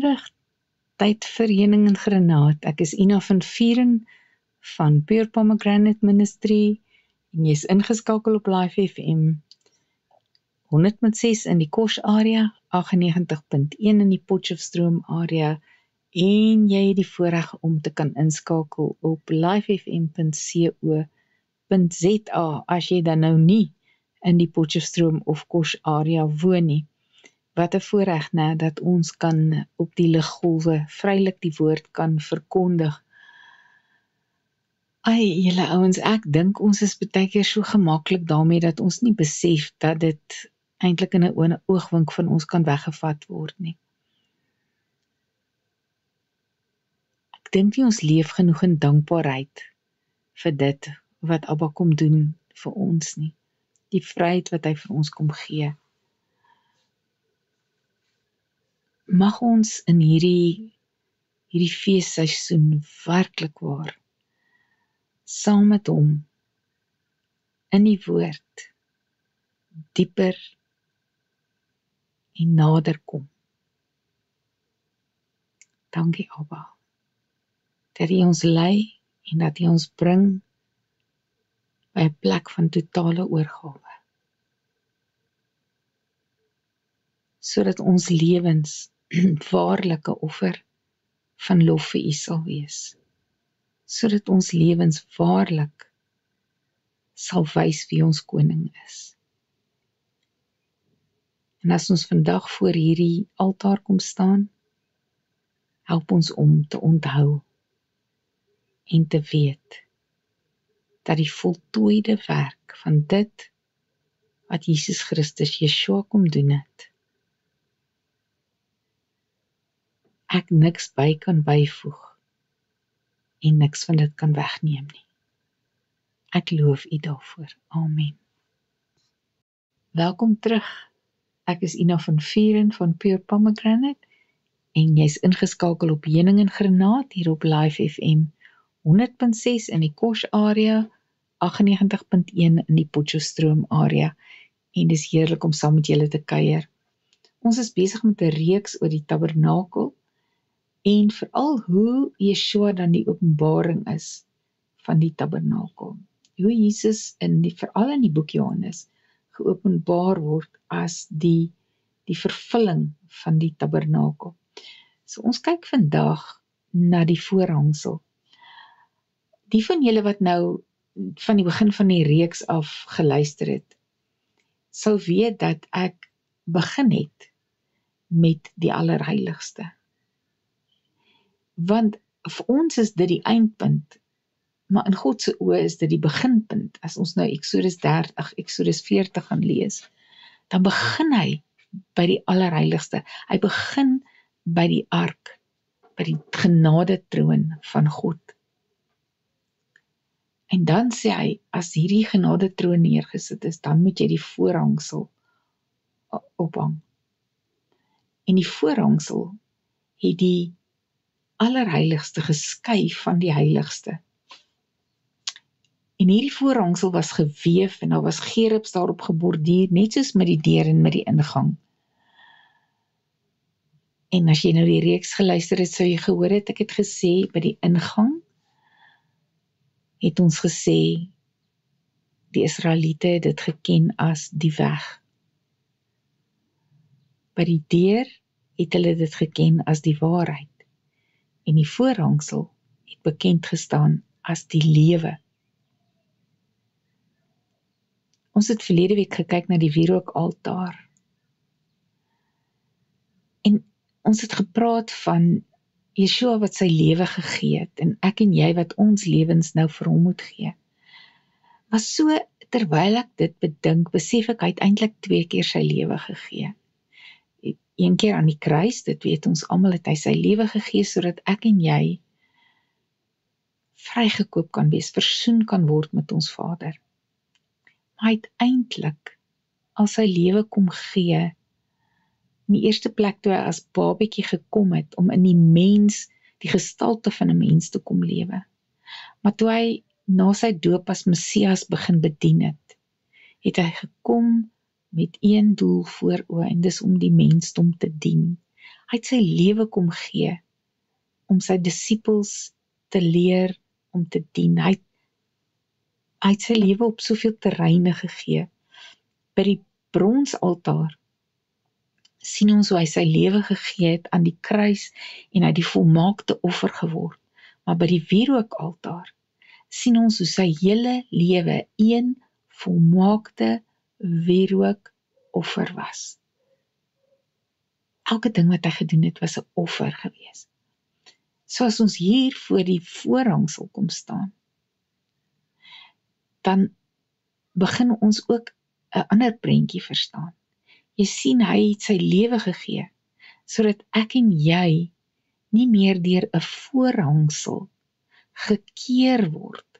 terug, tyd vir heuning en granaat. Ek is Ina van Vieren van Pure Pomegranate Ministry en jy is ingeskakel op Live FM 100.6 in die Kosh area, 98.1 in die Potchefstroom area en jy het die voorreg om te kan inskakel op livefm.co.za as jy dan nou nie in die Potchefstroom of Kosh area woon nie. Wat 'n voorreg, né, dat ons kan op die liggolwe vrylik die woord kan verkondig. Julle ouens, ek dink ons is baie keer so gemaklik daarmee dat ons nie besef dat dit eintlik in 'n oogwink van ons kan weggevat word nie. Ek dink nie ons leef genoeg in dankbaarheid vir dit wat Abba kom doen vir ons nie. Die vryheid wat hy vir ons kom gee. Mag ons in hierdie feesseisoen werklik waar saam met hom in die woord dieper en nader kom. Dankie Abba, dat hy ons lei en dat hy ons bring by 'n plek van totale oorgawe. Sodat ons lewens waarlike offer van lof vir U sal wees. Sodat ons lewens waarlik sal wys wie ons koning is. En as ons vandag voor hierdie altaar kom staan, help ons om te onthou en te weet dat die voltooide werk van dit wat Jesus Christus, Yeshua, kom doen het, ek niks by kan byvoeg en niks van dit kan wegneem nie. Ek loof U daarvoor. Amen. Welkom terug. Ek is Ina van Vieren van Pure Pomegranate en jy is ingeskakel op heuning en granaat hier op Live FM 100.6 in die Kosh area, 98.1 in die Potchefstroom area en dis heerlik om saam met julle te kuier. Ons is besig met 'n reeks oor die tabernakel en veral hoe Yeshua dan die openbaring is van die tabernakel. Hoe Jesus veral in die boek Johannes geopenbaar word as die vervulling van die tabernakel. So ons kyk vandag na die voorhangsel. Die van julle wat nou van die begin van die reeks af geluister het, sou weet dat ek begin het met die allerheiligste. Want vir ons is dit die eindpunt, maar in God se oë is dit die beginpunt. As ons nou Exodus 40 gaan lees, dan begin hy by die allerheiligste. Hy begin by die ark, by die genadetroon van God. En dan sê hy, as hierdie genadetroon neergesit is, dan moet jy die voorhangsel ophang. En die voorhangsel het die allerheiligste geskei van die heiligste. En hierdie voorhangsel was geweef en daar was gerubs daarop geborduur, net soos met die deur en met die ingang. En as jy nou die reeks geluister het, sou jy gehoor het, ek het gesê, by die ingang het ons gesê, die Israeliete het dit geken as die weg. By die deur het hulle dit geken as die waarheid. En die voorhangsel het bekend gestaan as die lewe. Ons het verlede week gekyk na die wierookaltaar. En ons het gepraat van Yeshua wat sy lewe gegee het, en ek en jy wat ons lewens nou vir hom moet gee. Maar so, terwyl ek dit bedink, besef ek, hy het eintlik 2 keer sy lewe gegee. Een keer aan die kruis, dit weet ons almal, het hy sy lewe gegee, sodat ek en jy vrygekoop kan wees, versoen kan word met ons Vader. Maar hy het eintlik al sy lewe kom gee, in die eerste plek toe hy as babietjie gekom het, om in die mens, die gestalte van 'n mens te kom lewe. Maar toe hy na sy doop as Messias begin bedien het, het hy gekom met een doel voor oë, en dis om die mensdom te dien. Hy het sy lewe kom gee, om sy disippels te leer, om te dien. Hy het sy lewe op soveel terreine gegee. By die bronsaltaar sien ons hoe hy sy lewe gegee het aan die kruis en hy het die volmaakte offer geword. Maar by die wierookaltaar sien ons hoe sy hele lewe een volmaakte wierookoffer was. Elke ding wat hy gedoen het was 'n offer gewees. So as ons hier voor die voorhangsel kom staan, dan begin ons ook 'n ander prentjie verstaan. Jy sien, hy het sy lewe gegee, sodat ek en jy nie meer deur 'n voorhangsel gekeer word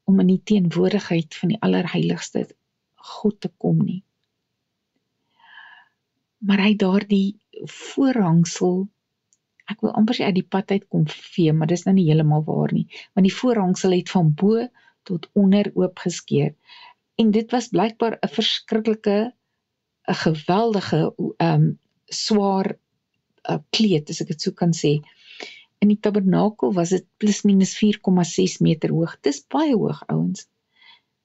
om in die teenwoordigheid van die Allerheiligste God te kom nie. Maar hy het daardie voorhangsel, ek wil amper sê uit die pad uit kom vee, maar dis nou nie heeltemal waar nie, want die voorhangsel het van bo tot onder oopgeskeer. En dit was blykbaar 'n verskriklike, 'n geweldige, swaar kleed, as ek dit so kan sê. In die tabernakel was dit plus minus 4,6 meter hoog. Dis baie hoog, ouens.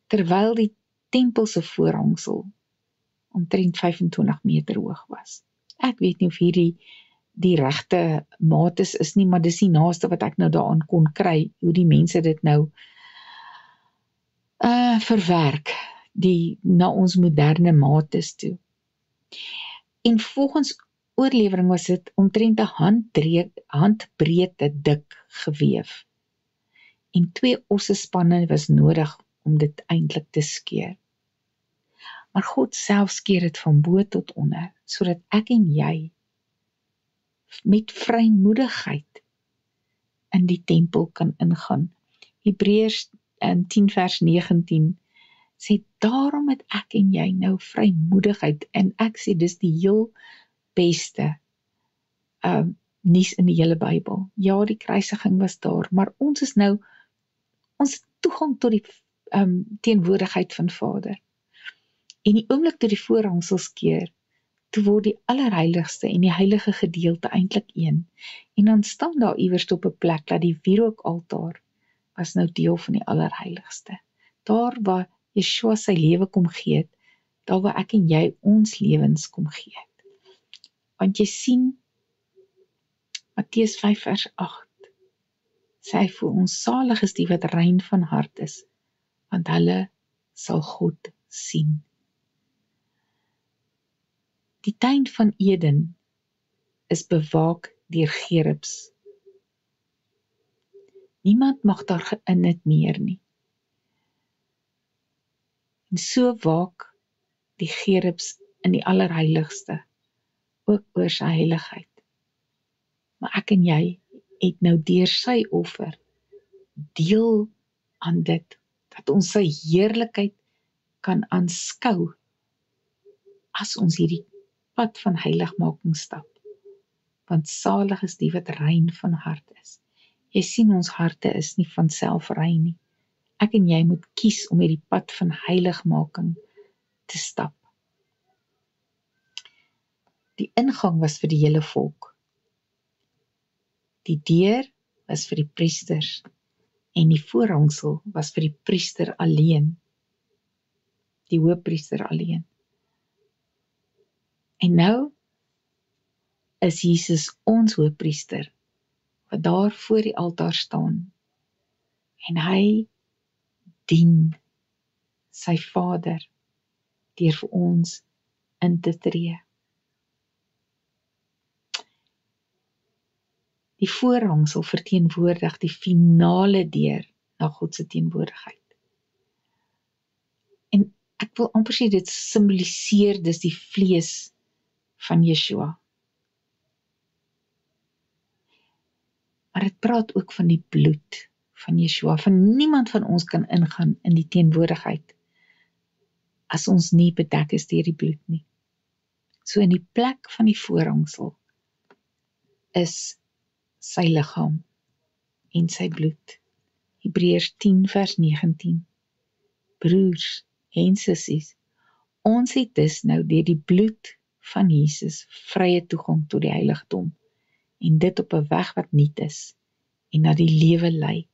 Terwyl die tempel se voorhangsel omtrent 25 meter hoog was. Ek weet nie of hierdie die regte maat is nie, maar dis die naaste wat ek nou daaraan kon kry, hoe die mense dit nou verwerk, na ons moderne mates toe. En volgens oorlewering was dit omtrent 'n handbreedte dik geweef. En 2 ossespanne was nodig om dit eintlik te skeer. Maar God self skeer dit van bo tot onder, sodat ek en jy met vrymoedigheid in die tempel kan ingaan. Hebreërs 10 vers 19 sê, daarom het ek en jy nou vrymoedigheid, en ek sê dis die heel beste nuus in die hele Bybel. Ja, die kruisiging was daar, maar ons is nou, ons toegang tot die teenwoordigheid van Vader. En die oomblik toe die voorhangsel skeer, toe word die allerheiligste en die heilige gedeelte eintlik een. En dan staan daar iewers op 'n plek dat die wierookaltaar was nou deel van die allerheiligste. Daar waar Yeshua sy lewe kom gee het, daar waar ek en jy ons lewens kom gee het. Want jy sien, Matteus 5 vers 8, sê hy vir ons, salig is die wat rein van hart is, want hulle sal God sien. Die tuin van Eden is bewaak deur gerubs. Niemand mag daar in dit meer nie. En so waak die gerubs in die allerheiligste, ook oor sy heiligheid. Maar ek en jy het nou deur sy offer deel aan dit, dat ons sy heerlikheid kan aanskou as ons hierdie pad van heiligmaking stap. Want salig is die wat rein van hart is. Jy sien, ons harte is nie van self rein nie. Ek en jy moet kies om hierdie pad van heiligmaking te stap. Die ingang was vir die hele volk. Die deur was vir die priesters en die voorhangsel was vir die priester alleen. Die hoëpriester alleen. En nou is Jesus ons hoëpriester wat daar voor die altaar staan en hy dien sy Vader deur vir ons in te tree. Die voorhangsel verteenwoordig die finale deur na God se teenwoordigheid. En ek wil amper sê dit simboliseer dis die vlees van Yeshua. Maar dit praat ook van die bloed van Yeshua. Van niemand van ons kan ingaan in die teenwoordigheid as ons nie bedek is deur die bloed nie. So in die plek van die voorhangsel is sy liggaam en sy bloed. Hebreërs 10 vers 19. Broers en sissies, ons het dus nou deur die bloed van Jesus vrye toegang tot die heiligdom, en dit op 'n weg wat nuut is, en na die lewe lei.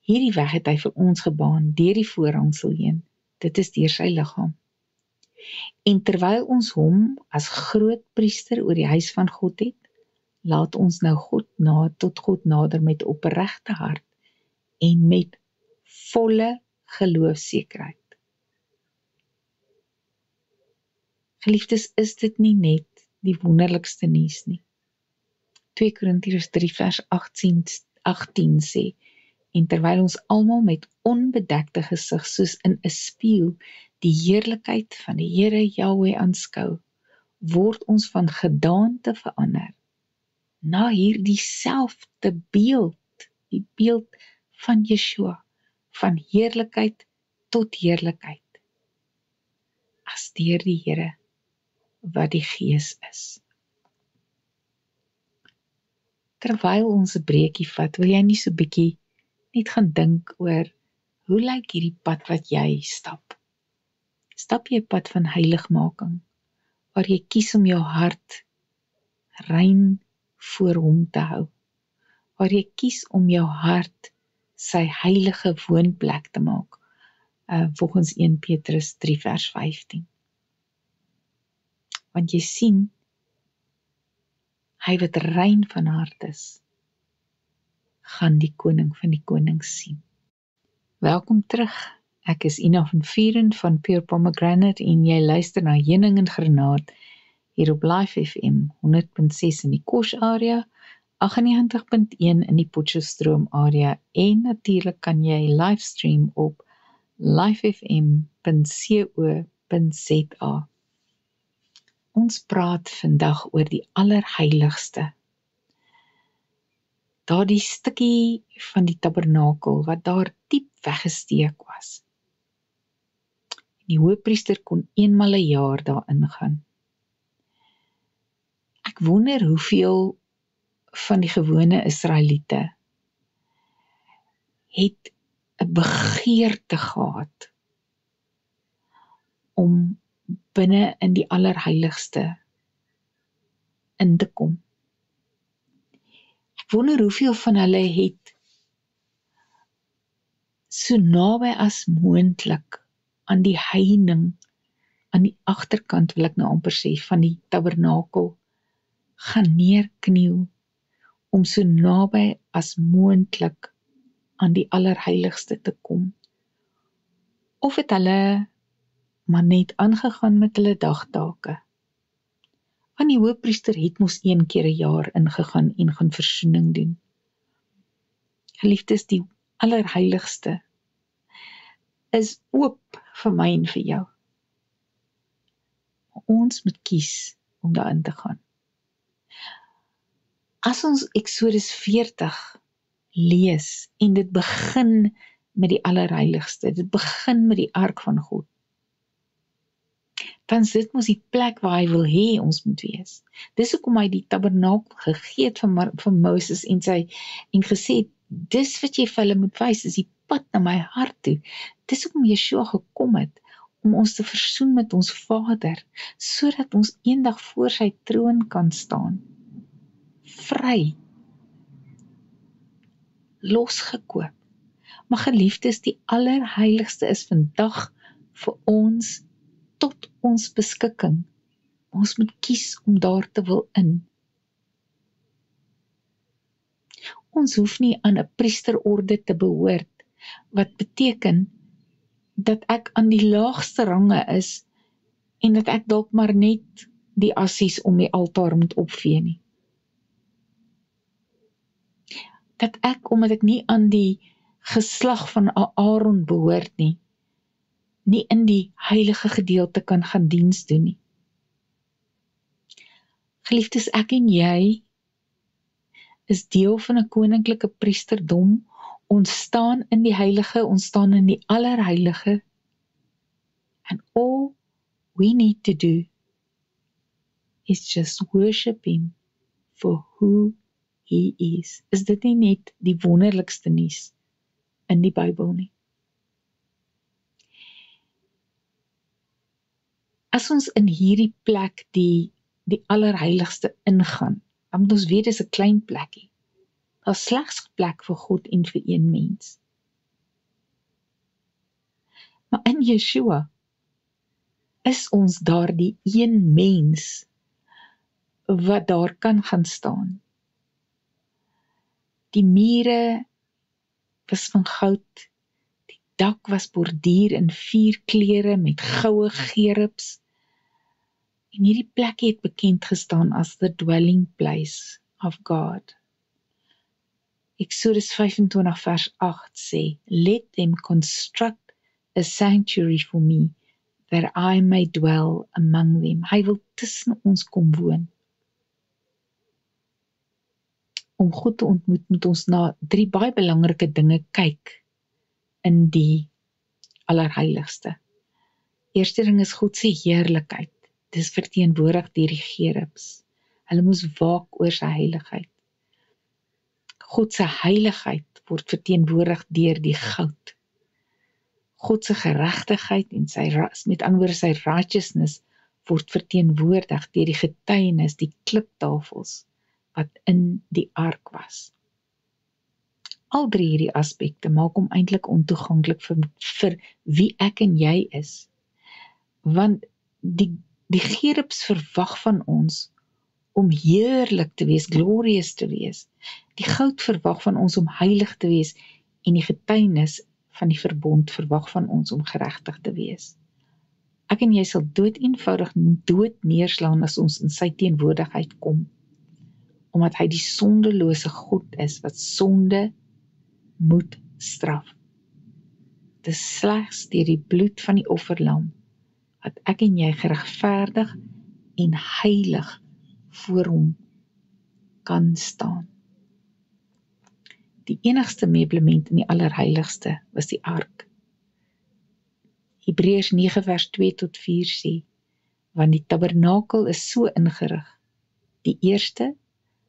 Hierdie weg het hy vir ons gebaan, deur die voorhangsel heen, dit is deur sy liggaam. En terwyl ons hom as groot priester oor die huis van God het, laat ons nou tot God nader met opregte hart, en met volle geloofsekerheid. Geliefdes, is dit nie net die wonderlikste nuus nie? 2 Korintiërs 3 vers 18 sê, en terwyl ons almal met onbedekte gesig soos in 'n spieël die heerlikheid van die Here Jahweh aanskou, word ons van gedaante verander na hierdie selfde beeld, die beeld van Yeshua, van heerlikheid tot heerlikheid, as deur die Here wat die Gees is. Terwyl ons 'n breekie vat, wil jy nie so bietjie net gaan dink oor, hoe lyk hierdie pad wat jy stap? Stap jy 'n pad van heiligmaking, waar jy kies om jou hart rein voor hom te hou, waar jy kies om jou hart sy heilige woonplek te maak, volgens 1 Petrus 3 vers 15. Want jy sien, hy wat rein van hart is, gaan die koning van die konings sien. Welkom terug, ek is Ina van Vuren van Pure Pomegranate en jy luister na Heuning en Granaat hier op Live FM 100.6 in die Kosh area, 98.1 in die Potchefstroom area en natuurlik kan jy livestream op livefm.co.za. Ons praat vandag oor die allerheiligste. Daardie stukkie van die tabernakel wat daar diep weggesteek was. Die hoëpriester kon eenmal 'n jaar daarin gaan. Ek wonder hoeveel van die gewone Israeliete het 'n begeerte gehad om binne in die allerheiligste in te kom. Ek wonder hoeveel van hulle het so naby as moontlik aan die heining, aan die agterkant wil ek nou amper sê, van die tabernakel gaan neerkniel om so naby as moontlik aan die allerheiligste te kom. Of het hulle maar net aangegaan met hulle dagtake. Want die hoëpriester het mos 1 keer 'n jaar ingegaan en gaan versoening doen. Geliefdes, die allerheiligste is oop vir my en vir jou. Ons moet kies om daarin te gaan. As ons Exodus 40 lees, en dit begin met die allerheiligste, dit begin met die ark van God, dan is dit mos die plek waar hy wil hê ons moet wees. Dis hoekom hy die tabernakel gegee het van Moses en gesê het, dis wat jy vir hulle moet wys, is die pad na my hart toe. Dis hoekom Yeshua gekom het, om ons te versoen met ons Vader, sodat ons eendag voor sy troon kan staan. Vry. Losgekoop. Maar geliefdes, die allerheiligste is vandag vir ons tot ons beskikking. Ons moet kies om daar te wil in. Ons hoef nie aan 'n priesterorde te behoort, wat beteken dat ek aan die laagste range is en dat ek dalk maar net die assies om die altaar moet opvee nie. Dat ek, omdat ek nie aan die geslag van Aaron behoort nie in die heilige gedeelte kan gaan diens doen nie. Geliefdes, ek en jy is deel van 'n koninklike priesterdom. Ons staan in die heilige, ons staan in die allerheilige. And all we need to do is just worship him for who he is. Is dit nie net die wonderlikste nuus in die Bybel nie? As ons in hierdie plek die allerheiligste ingaan, dan moet ons weet dis 'n klein plekkie. Daar's slegs plek vir God en vir een mens. Maar in Yeshua is ons daardie een mens wat daar kan gaan staan. Die mure was van goud, die dak was borduur in 4 kleure met goue gerubs. En hierdie plek het bekend gestaan as the dwelling place of God. Exodus 25 vers 8 sê, let them construct a sanctuary for me, that I may dwell among them. Hy wil tussen ons kom woon. Om God te ontmoet, moet ons na 3 baie belangrike dinge kyk in die allerheiligste. Eerste ding is God se heerlikheid. Dis verteenwoordig deur die gerubs. Hulle moes waak oor sy heiligheid. God se heiligheid word verteenwoordig deur die goud. God se geregtigheid en met ander woorde sy righteousness word verteenwoordig deur die getuienis, die kliptafels wat in die ark was. Al 3 hierdie aspekte maak hom eintlik ontoeganklik vir wie ek en jy is. Want die gerubs verwag van ons om heerlik te wees, glorious te wees. Die goud verwag van ons om heilig te wees en die getuienis van die verbond verwag van ons om geregtig te wees. Ek en jy sal dood neerslaan as ons in sy teenwoordigheid kom, omdat hy die sondelose God is wat sonde moet straf. Dis slegs deur die bloed van die offerlam dat ek en jy geregverdig en heilig voor hom kan staan. Die enigste meublement in die allerheiligste was die ark. Hebreërs 9 vers 2 tot 4 sê, want die tabernakel is so ingerig. Die eerste,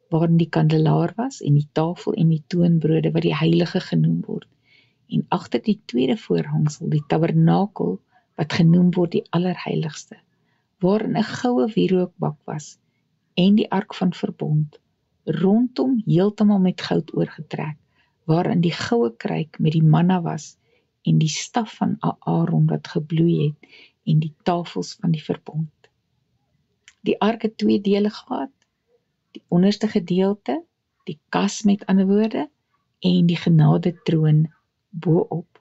waarin die kandelaar was, en die tafel en die toonbrode wat die heilige genoem word. En agter die tweede voorhangsel, die tabernakel wat genoem word die allerheiligste, waarin 'n goue wierookbak was, en die ark van verbond, rondom heeltemal met goud oorgetrek, waarin die goue kruik met die manna was, en die staf van Aaron wat gebloei het, en die tafels van die verbond. Die ark het 2 dele gehad, die onderste gedeelte, die kas met ander woorde, en die genadetroon bo-op.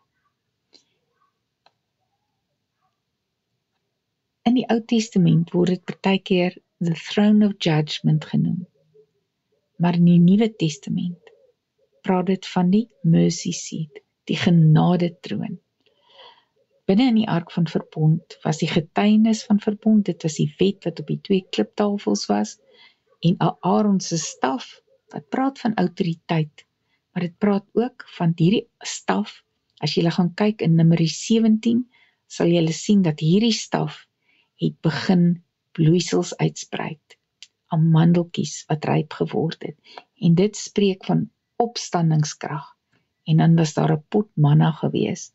In die Ou Testament word dit partykeer the throne of judgment genoem. Maar in die Nuwe Testament praat dit van die mercy seat, die genadetroon. Binne in die ark van verbond was die getuienis van verbond, dit was die wet wat op die 2 kliptafels was, en Aaron se staf, wat praat van autoriteit, maar dit praat ook van hierdie staf. As jy gaan kyk in Numeri 17, sal jy sien dat hierdie staf het begin bloeisels uitspreid, amandeltjies wat ryp geword het, en dit spreek van opstandingskrag, en dan was daar 'n pot manna gewees.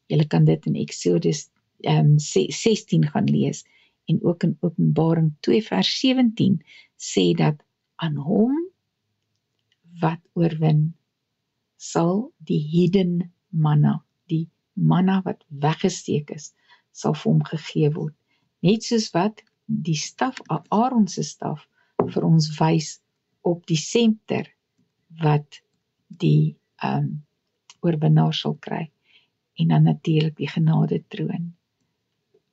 Julle kan dit in Exodus 16 gaan lees, en ook in Openbaring 2 vers 17 sê dat aan hom wat oorwin, sal die hidden manna, die manna wat weggesteek is, sal vir hom gegee word. Net soos wat die staf, Aaron se staf, vir ons wys op die scepter wat die oorwinnaar sal kry. En dan natuurlik die genadetroon,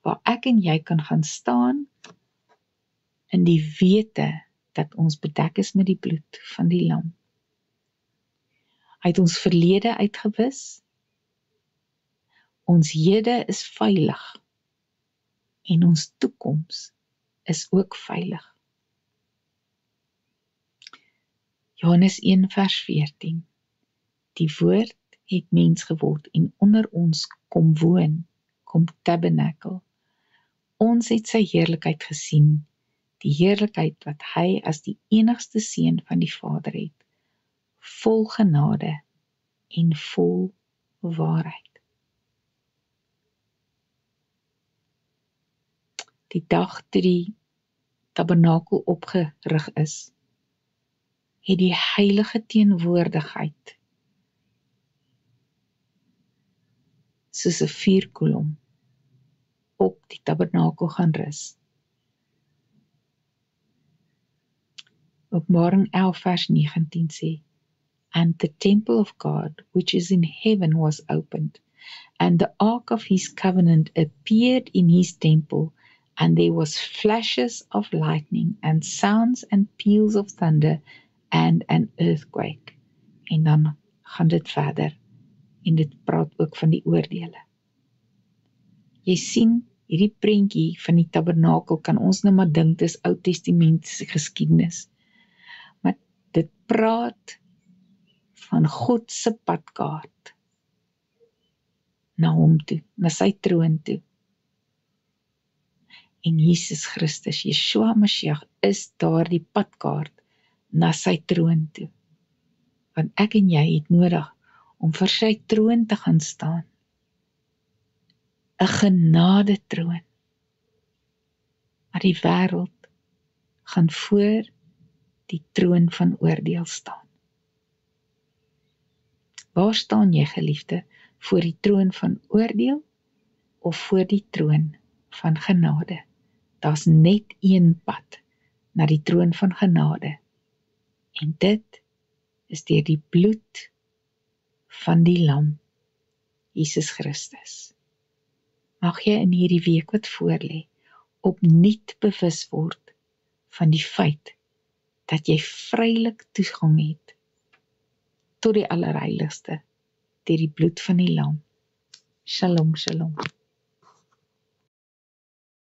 waar ek en jy kan gaan staan in die wete dat ons bedek is met die bloed van die lam. Hy het ons verlede uitgewis, ons hede is veilig, en ons toekoms is ook veilig. Johannes 1 vers 14, die woord het mens geword en onder ons kom woon, kom tabernakel. Ons het sy heerlikheid gesien, die heerlikheid wat hy as die enigste seun van die Vader het, vol genade en vol waarheid. die dag toe die tabernakel opgerig is, het die heilige teenwoordigheid soos 'n vuurkolom op die tabernakel gaan rus. Openbaring 11 vers 19 sê, "And the temple of God, which is in heaven, was opened, and the ark of his covenant appeared in his temple, and there was flashes of lightning, and sounds and peals of thunder, and an earthquake." En dan gaan dit verder, en dit praat ook van die oordeele. Jy sien, hierdie prentjie van die tabernakel kan ons nou maar dink, dis Ou Testamentiese geskiedenis. Maar dit praat van God se padkaart na hom toe, na sy troon toe. En Jesus Christus, Yeshua Mashiach, is daardie padkaart na sy troon toe. Want ek en jy het nodig om vir sy troon te gaan staan. 'n genade troon. Maar die wêreld gaan voor die troon van oordeel staan. Waar staan jy, geliefde, voor die troon van oordeel of voor die troon van genade? Daar's net een pad na die troon van genade. En dit is deur die bloed van die lam, Jesus Christus. Mag jy in hierdie week wat voorlê opnuut bewus word van die feit dat jy vrylik toegang het tot die allerheiligste deur die bloed van die lam. Shalom, shalom.